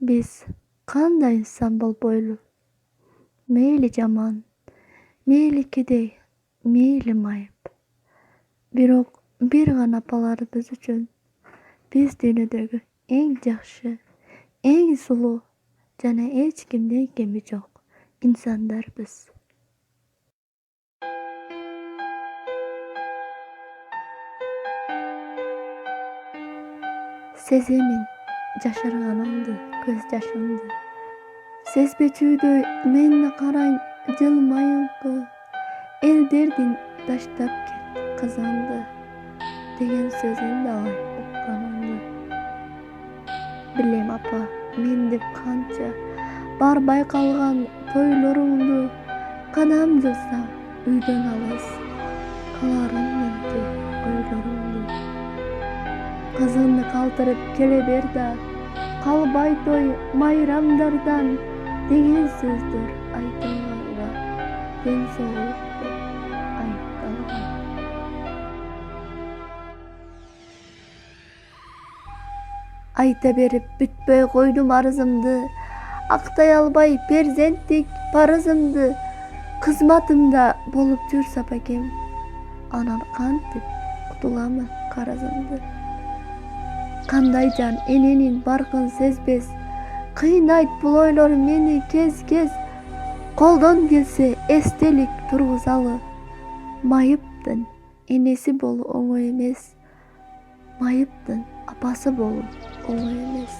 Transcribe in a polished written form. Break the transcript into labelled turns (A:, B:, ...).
A: Биз кандай инсан болбойлу? Мейли жаман, мейли кедей, мейли майып. Бирок бир гана апаларыбыз үчүн биз дуйнодогу эң жакшы, эң сулуу жана эч кимден кеми жок инсандарбыз. Сеземин жашырганынды, көз жашынды. Сезбечуудой менде карайын жылмайыңкы. Элдердин таштап кет кызыңды деген сөзүн дагы укканымды. Билем апа, мен деп канча барбай калган тойлоруңду кадам жылсам үйдөн алыс каларым менде ойлоруңду. Кызыңды калтырып келе бер да калбай той майрамдардан деген сөздөр айтылганга ден соолукту айыпталган. Айта берип бүтпөй койдум арызымды, актай албай перзенттик парызымды. Кызматымда болуп жүрсө апакем, анан кантип кутуламын карызымды. Кандай жан эненин баркын сезбес, кыйнайт бул ойлор мени кез-кез. Колдон келсе эстелик тургузалы, Майыптын энеси болуу оңой эмес, Майыптын апасы болуу оңой эмес.